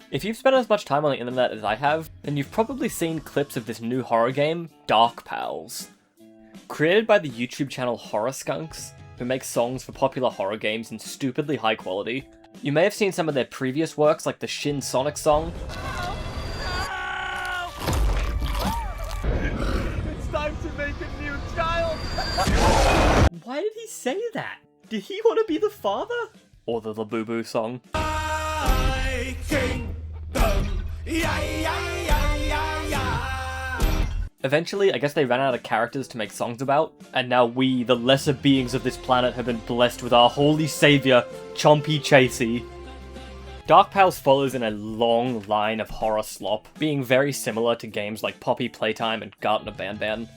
If you've spent as much time on the internet as I have, then you've probably seen clips of this new horror game, Darkpals. Created by the YouTube channel Skunx, who makes songs for popular horror games in stupidly high quality. You may have seen some of their previous works, like the Shin Sonic song. It's time to make a new child! Why did he say that? Did he want to be the father? Or the Labubu song. Eventually, I guess they ran out of characters to make songs about, and now we, the lesser beings of this planet, have been blessed with our holy savior, Chompy Chasey. Darkpals follows in a long line of horror slop, being very similar to games like Poppy Playtime and Gartner Banban.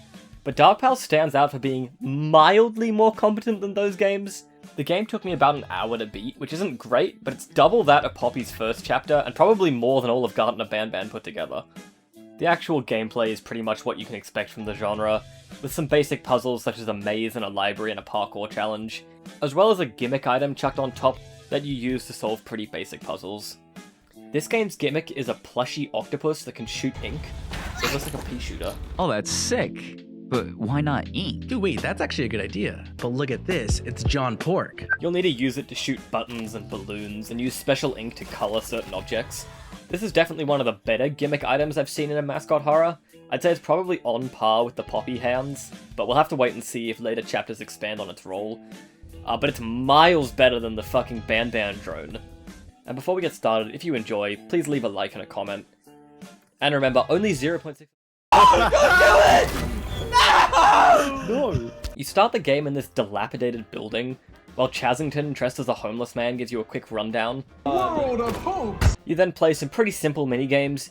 But Darkpals stands out for being mildly more competent than those games. The game took me about an hour to beat, which isn't great, but it's double that of Poppy's first chapter, and probably more than all of Gartner Banban put together. The actual gameplay is pretty much what you can expect from the genre, with some basic puzzles such as a maze and a library and a parkour challenge, as well as a gimmick item chucked on top that you use to solve pretty basic puzzles. This game's gimmick is a plushy octopus that can shoot ink, so it looks like a pea shooter. Oh, that's sick. But why not ink? Dude, wait, that's actually a good idea. But look at this, it's John Pork. You'll need to use it to shoot buttons and balloons, and use special ink to colour certain objects. This is definitely one of the better gimmick items I've seen in a mascot horror. I'd say it's probably on par with the Poppy hands, but we'll have to wait and see if later chapters expand on its role. But it's miles better than the fucking Banban drone. And before we get started, if you enjoy, please leave a like and a comment. And remember, only 0.6... Oh, don't do it! No! You start the game in this dilapidated building, while Chasington, dressed as a homeless man, gives you a quick rundown. World of hopes! You then play some pretty simple minigames,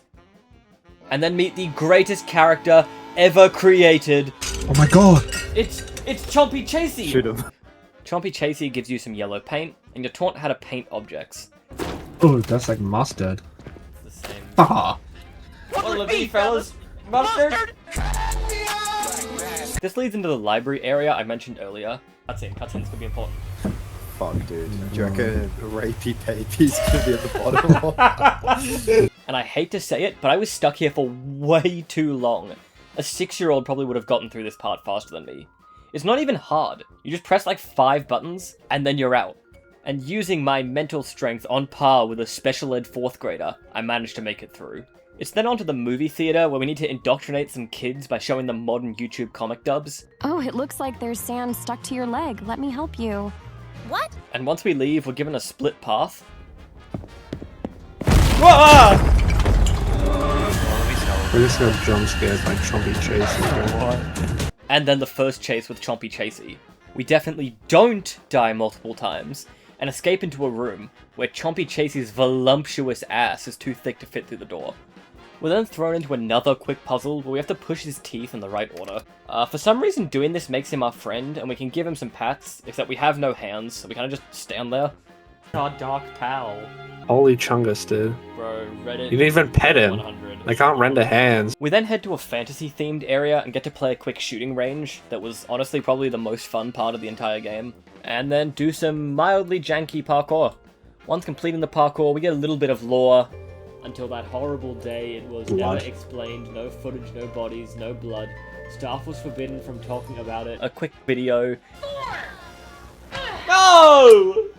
and then meet the greatest character ever created. Oh my god! It's Chompy Chasey! Shoot him. Chompy Chasey gives you some yellow paint, and you're taught how to paint objects. Oh, that's like mustard. It's the same. Haha. What'll it be, fellas? Mustard? This leads into the library area I mentioned earlier. Cutscenes could be important. Fuck, dude. Do you reckon rapey baby's gonna be at the bottom? And I hate to say it, but I was stuck here for way too long. A 6-year-old probably would have gotten through this part faster than me. It's not even hard. You just press like 5 buttons, and then you're out. And using my mental strength on par with a special ed 4th grader, I managed to make it through. It's then on to the movie theater, where we need to indoctrinate some kids by showing them modern YouTube comic dubs. Oh, it looks like there's sand stuck to your leg. Let me help you. What? And once we leave, we're given a split path. Whoa! We're just gonna jump scares by Chompy Chasey. And then the first chase with Chompy Chasey. We definitely don't die multiple times, and escape into a room where Chompy Chasey's voluptuous ass is too thick to fit through the door. We're then thrown into another quick puzzle where we have to push his teeth in the right order. For some reason, doing this makes him our friend, and we can give him some pats, except we have no hands, so we kind of just stand there. Our dark pal. Holy chungus, dude. Bro, Reddit. You didn't even pet him. 100. They can't render hands. We then head to a fantasy-themed area and get to play a quick shooting range that was honestly probably the most fun part of the entire game. And then do some mildly janky parkour. Once completing the parkour, we get a little bit of lore. Until that horrible day, it was Blood. never explained, no footage, no bodies, no blood. Staff was forbidden from talking about it. A quick video. No!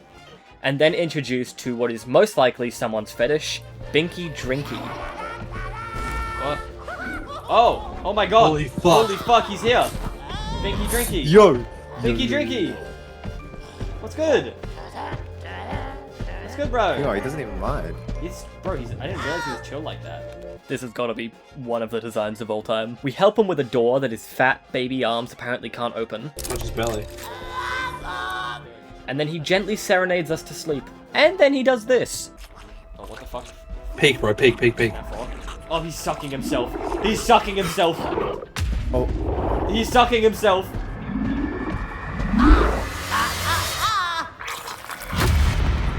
And then introduced to what is most likely someone's fetish, Binky Drinky. What? Oh my god! Holy fuck. Holy fuck, he's here! Binky Drinky! Yo! Binky Drinky! What's good? What's good, bro? No, he doesn't even mind. I didn't realize he was chill like that. This has got to be one of the designs of all time. We help him with a door that his fat baby arms apparently can't open. Touch his belly. And then he gently serenades us to sleep. And then he does this. Oh, what the fuck? Peek, bro, peek. Oh, he's sucking himself. He's sucking himself. Oh. He's sucking himself.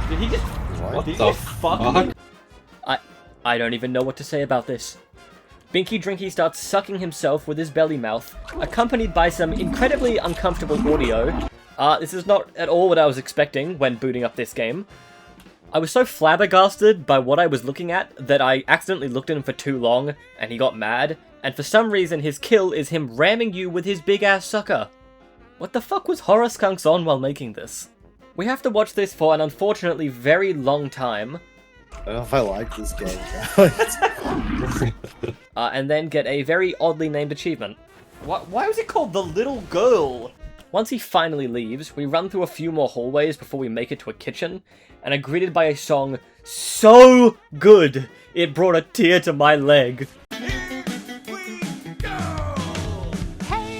Did he just... What? Did he the just fuck me? I don't even know what to say about this. Binky Drinky starts sucking himself with his belly mouth, accompanied by some incredibly uncomfortable audio. This is not at all what I was expecting when booting up this game. I was so flabbergasted by what I was looking at that I accidentally looked at him for too long, and he got mad, and for some reason his kill is him ramming you with his big ass sucker. What the fuck was Horror Skunx on while making this? We have to watch this for an unfortunately very long time. I don't know if I like this game. And then get a very oddly named achievement. Why was it called The Little Girl? Once he finally leaves, we run through a few more hallways before we make it to a kitchen, and are greeted by a song so good it brought a tear to my leg. Hey,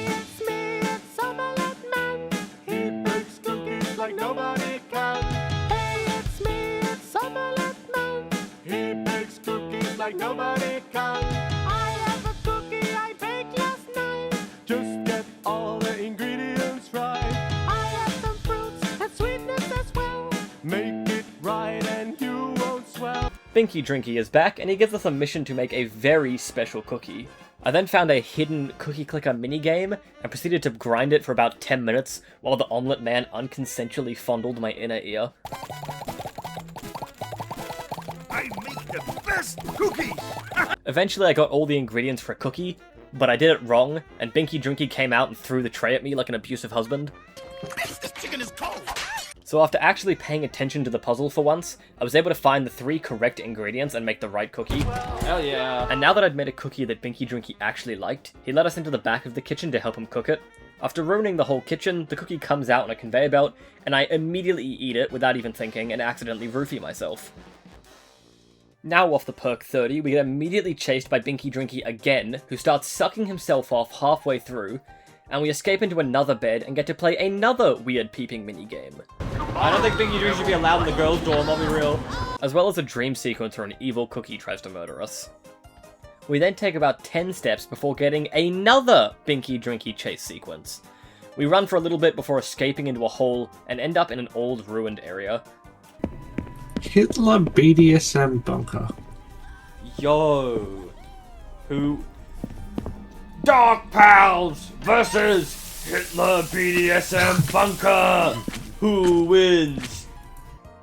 it's me, it's Omelet Man. He bakes cookies like nobody can. Hey, it's me, it's Omelet Man. He bakes cookies like nobody can. I have a cookie I baked last night. Just get all the ingredients right. I have some fruits and sweetness as well. Make it right and you won't swell. Binky Drinky is back, and he gives us a mission to make a very special cookie. I then found a hidden cookie clicker minigame, and proceeded to grind it for about 10 minutes, while the omelet man unconsensually fondled my inner ear. I make the best cookies! Eventually I got all the ingredients for a cookie, but I did it wrong, and Binky Drinky came out and threw the tray at me like an abusive husband. This chicken is cold! So after actually paying attention to the puzzle for once, I was able to find the 3 correct ingredients and make the right cookie. Hell yeah! And now that I'd made a cookie that Binky Drinky actually liked, he let us into the back of the kitchen to help him cook it. After ruining the whole kitchen, the cookie comes out on a conveyor belt, and I immediately eat it without even thinking and accidentally roofie myself. Now off the perk 30, we get immediately chased by Binky Drinky again, who starts sucking himself off halfway through, and we escape into another bed and get to play another weird peeping minigame. I don't think Binky Drinky should be allowed in the girls' dorm, I'll be real. As well as a dream sequence where an evil cookie tries to murder us. We then take about 10 steps before getting another Binky Drinky chase sequence. We run for a little bit before escaping into a hole and end up in an old ruined area. Hitler BDSM bunker. Yo! Who? Darkpals versus Hitler BDSM bunker! Who wins?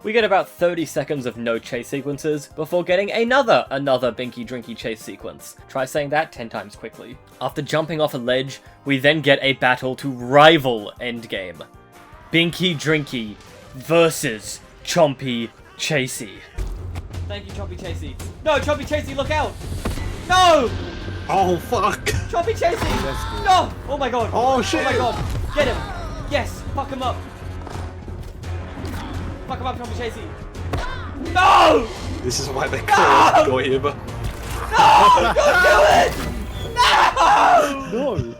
We get about 30 seconds of no chase sequences before getting another Binky Drinky chase sequence. Try saying that 10 times quickly. After jumping off a ledge, we then get a battle to rival endgame. Binky Drinky versus Chompy Chasey. Thank you, Chompy Chasey. No, Chompy Chasey, look out! No! Oh fuck! Chompy Chasey! No! Oh my god! Oh shit! Oh my god! Get him! Yes! Fuck him up! Fuck him up, Chompy Chasey! No! This is why they call it Goyba. No! Don't do it! No!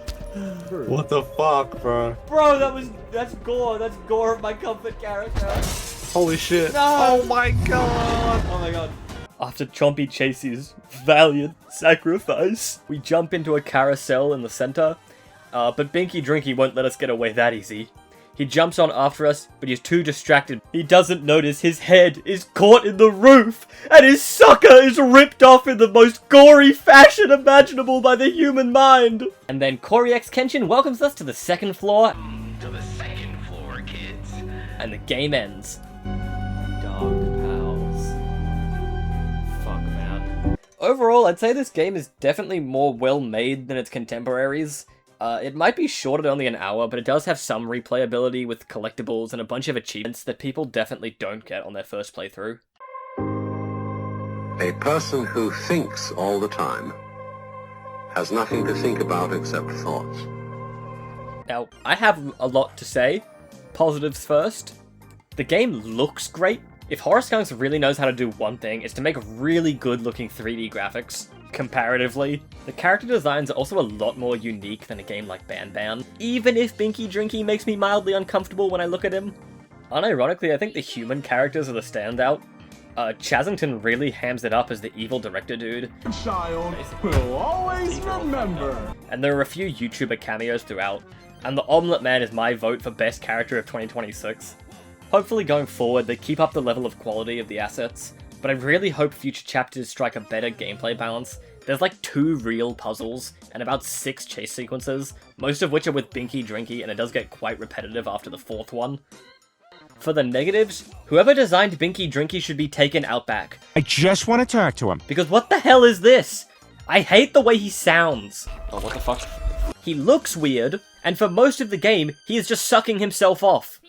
No! What the fuck, bro? Bro, that's gore. That's gore of my comfort character. Holy shit! No! Oh my god! Oh my god. After Chompy Chasey's valiant sacrifice, we jump into a carousel in the center, but Binky Drinky won't let us get away that easy. He jumps on after us, but he's too distracted. He doesn't notice his head is caught in the roof, and his sucker is ripped off in the most gory fashion imaginable by the human mind. And then Corey X Kenshin welcomes us to the second floor. To the second floor, kids. And the game ends. Darkpals. Fuck, man. Overall, I'd say this game is definitely more well-made than its contemporaries. It might be short at only an hour, but it does have some replayability with collectibles and a bunch of achievements that people definitely don't get on their first playthrough. A person who thinks all the time has nothing to think about except thoughts. Now, I have a lot to say. Positives first. The game looks great. If Horror Skunx really knows how to do one thing, it's to make really good looking 3D graphics. Comparatively. The character designs are also a lot more unique than a game like Ban Ban, even if Binky Drinky makes me mildly uncomfortable when I look at him. Unironically, I think the human characters are the standout. Chazington really hams it up as the evil director dude. Child will always remember. And there are a few YouTuber cameos throughout, and the Omelet Man is my vote for best character of 2026. Hopefully going forward, they keep up the level of quality of the assets, but I really hope future chapters strike a better gameplay balance. There's like 2 real puzzles, and about 6 chase sequences, most of which are with Binky Drinky, and it does get quite repetitive after the 4th one. For the negatives, whoever designed Binky Drinky should be taken out back. I just want to talk to him. Because what the hell is this? I hate the way he sounds. Oh, what the fuck? He looks weird, and for most of the game, he is just sucking himself off.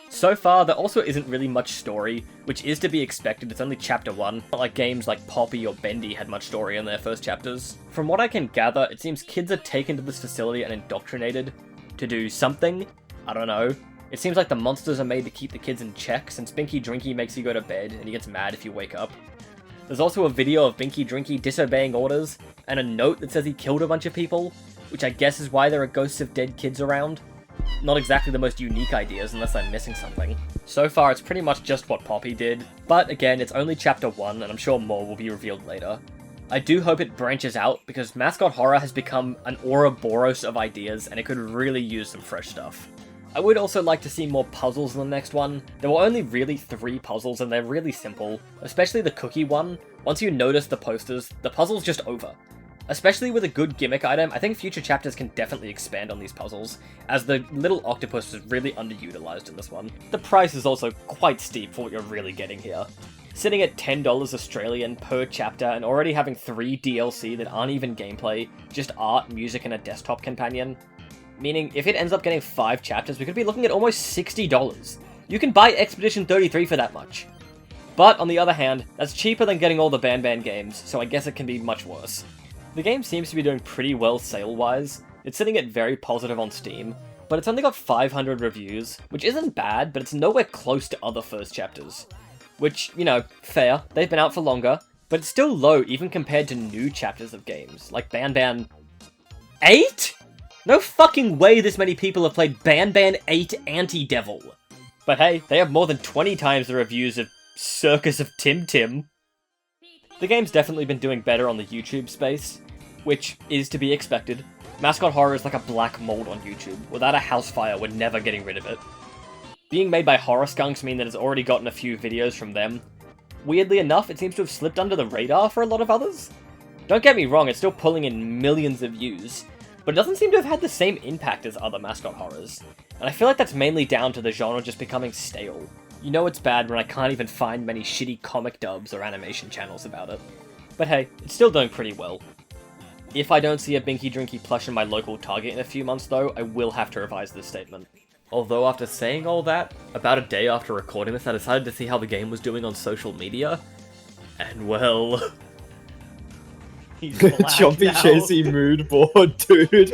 So far, there also isn't really much story, which is to be expected. It's only chapter 1. Not like games like Poppy or Bendy had much story in their first chapters. From what I can gather, it seems kids are taken to this facility and indoctrinated to do something. I don't know. It seems like the monsters are made to keep the kids in check, since Binky Drinky makes you go to bed, and he gets mad if you wake up. There's also a video of Binky Drinky disobeying orders, and a note that says he killed a bunch of people, which I guess is why there are ghosts of dead kids around. Not exactly the most unique ideas, unless I'm missing something. So far, it's pretty much just what Poppy did, but again, it's only chapter 1, and I'm sure more will be revealed later. I do hope it branches out, because Mascot Horror has become an Ouroboros of ideas, and it could really use some fresh stuff. I would also like to see more puzzles in the next one. There were only really 3 puzzles, and they're really simple, especially the cookie one. Once you notice the posters, the puzzle's just over. Especially with a good gimmick item, I think future chapters can definitely expand on these puzzles, as the little octopus is really underutilized in this one. The price is also quite steep for what you're really getting here. Sitting at $10 Australian per chapter and already having 3 DLC that aren't even gameplay, just art, music, and a desktop companion. Meaning, if it ends up getting 5 chapters, we could be looking at almost $60. You can buy Expedition 33 for that much. But, on the other hand, that's cheaper than getting all the Ban games, so I guess it can be much worse. The game seems to be doing pretty well sale-wise. It's sitting at very positive on Steam, but it's only got 500 reviews, which isn't bad, but it's nowhere close to other first chapters. Which, you know, fair, they've been out for longer, but it's still low even compared to new chapters of games, like Ban 8? No fucking way this many people have played Ban 8 Anti-Devil. But hey, they have more than 20 times the reviews of Circus of Tim Tim. The game's definitely been doing better on the YouTube space, which is to be expected. Mascot Horror is like a black mold on YouTube. Without a house fire, we're never getting rid of it. Being made by Horror Skunx mean that it's already gotten a few videos from them. Weirdly enough, it seems to have slipped under the radar for a lot of others. Don't get me wrong, it's still pulling in millions of views, but it doesn't seem to have had the same impact as other Mascot Horrors. And I feel like that's mainly down to the genre just becoming stale. You know it's bad when I can't even find many shitty comic dubs or animation channels about it. But hey, it's still doing pretty well. If I don't see a Binky Drinky plush in my local Target in a few months though, I will have to revise this statement. Although after saying all that, about a day after recording this I decided to see how the game was doing on social media, and well... he's black Chompy now. Chasey mood board, dude.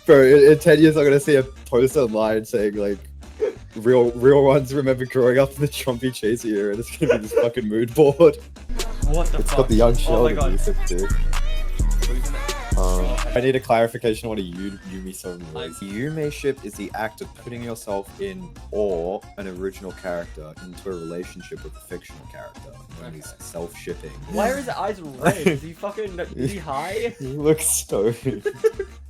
Bro, in 10 years I'm gonna see a post online saying like, real ones remember growing up in the Chompy Chasey era, and it's gonna be this fucking mood board. What the It's fuck? got the young Oh my Sheldon god. music, dude. I need a clarification on what a Yume song was. Yume-ship is the act of putting yourself in or an original character into a relationship with a fictional character. And he's self-shipping. Why are his eyes red? Is he fucking... is he high? He looks stoned.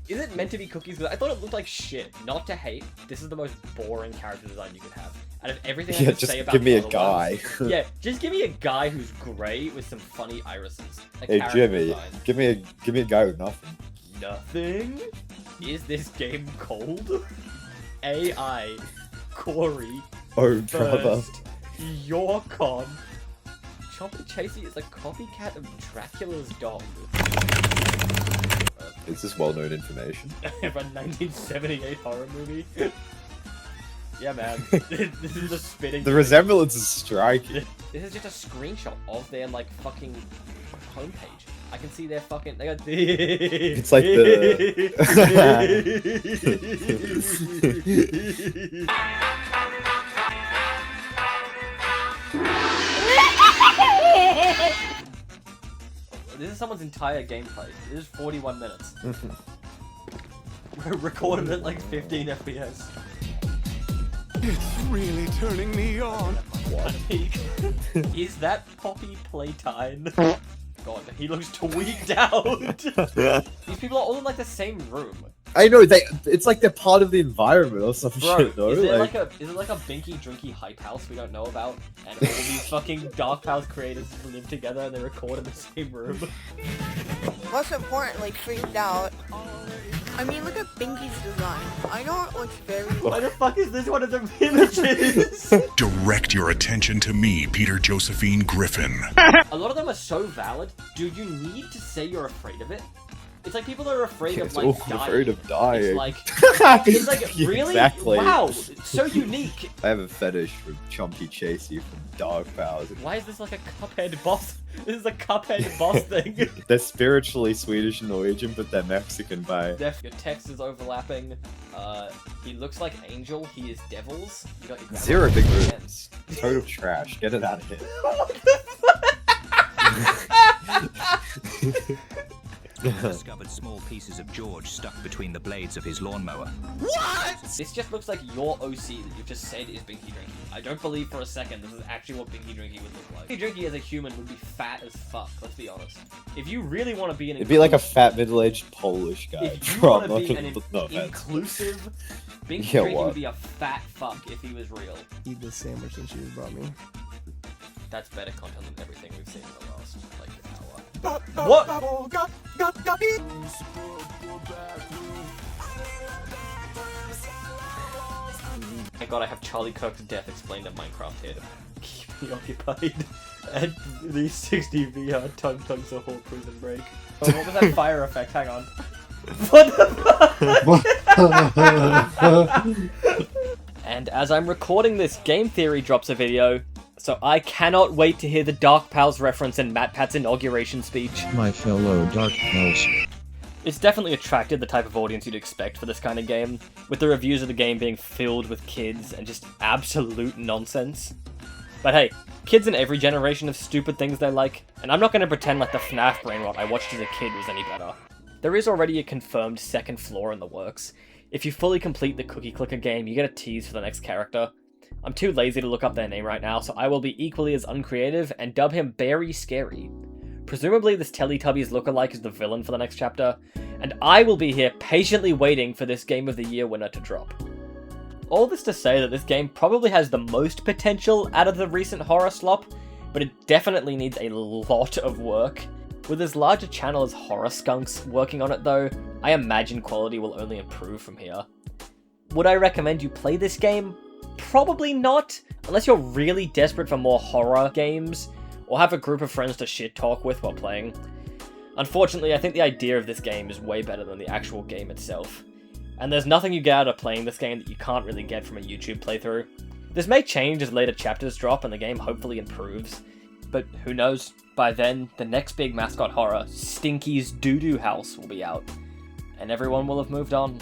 Is it meant to be cookies? Because I thought it looked like shit. Not to hate, this is the most boring character design you could have. Out of everything I Yeah, could just say about give me a the other guy. ones, yeah, just give me a guy who's grey with some funny irises. A Hey character Jimmy, design. give me a guy with nothing. Nothing? Is this game cold? AI. Corey. Oh brother. First. Your con. Chompy Chasey is a copycat of Dracula's dog. Is this well-known information? Of a 1978 horror movie. Yeah, man. This is a spitting. The resemblance is striking. This is just a screenshot of their like fucking homepage. I can see their fucking. They got. It's like This is someone's entire gameplay. This is 41 minutes. Recorded at like 15 FPS. It's really turning me on. What? Is that Poppy Playtime? God, he looks tweaked out. These people are all in like the same room. I know it's like they're part of the environment or some Bro, shit, though. is it like a Binky Drinky hype house we don't know about? And all these fucking Darkpals creators live together and they record in the same room? Most importantly, freaked out. I mean, look at Binky's design. I know it looks very... Why the fuck is this one of the images? Direct your attention to me, Peter Josephine Griffin. A lot of them are so valid. Do you need to say you're afraid of it? It's like people are afraid of like dying. Afraid of dying. It's like really? Exactly. Wow, it's so unique. I have a fetish for Chompy Chasey from Darkpals. Why is this like a Cuphead boss? This is a Cuphead boss thing. They're spiritually Swedish and Norwegian, but they're Mexican by... Your text is overlapping. He looks like Angel. He is Devils. You got your Zero big moves. Total trash. Get it out of here. Discovered small pieces of George stuck between the blades of his lawnmower. What? This just looks like your OC that you've just said is Binky Drinky. I don't believe for a second this is actually what Binky Drinky would look like. Binky Drinky as a human would be fat as fuck, let's be honest. If you really want to be an It'd be like a fat middle-aged Polish guy. If you want to be an no inclusive, Binky Yeah, Drinky what? would be a fat fuck if he was real. Eat this sandwich that she just brought me. That's better content than everything we've seen in the last, like, hour. What? Thank God I have Charlie Kirk's death explained at Minecraft here to keep me occupied. And the 60 VR tongue so whole prison break. Oh, what was that fire effect? Hang on. What the fuck? And as I'm recording this, Game Theory drops a video, so I cannot wait to hear the Darkpals reference in MatPat's inauguration speech. My fellow Darkpals. It's definitely attracted the type of audience you'd expect for this kind of game, with the reviews of the game being filled with kids and just absolute nonsense. But hey, kids in every generation have stupid things they like, and I'm not going to pretend like the FNAF brain rot I watched as a kid was any better. There is already a confirmed second floor in the works. If you fully complete the Cookie Clicker game, you get a tease for the next character. I'm too lazy to look up their name right now, so I will be equally as uncreative and dub him Berry Scary. Presumably this Teletubbies lookalike is the villain for the next chapter, and I will be here patiently waiting for this Game of the Year winner to drop. All this to say that this game probably has the most potential out of the recent horror slop, but it definitely needs a lot of work. With as large a channel as Horror Skunx working on it though, I imagine quality will only improve from here. Would I recommend you play this game? Probably not, unless you're really desperate for more horror games, or have a group of friends to shit talk with while playing. Unfortunately, I think the idea of this game is way better than the actual game itself. And there's nothing you get out of playing this game that you can't really get from a YouTube playthrough. This may change as later chapters drop and the game hopefully improves, but who knows, by then, the next big mascot horror, Stinky's Doo-Doo House, will be out, and everyone will have moved on.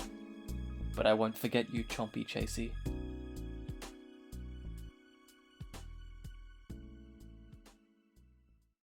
But I won't forget you, Chompy Chasey.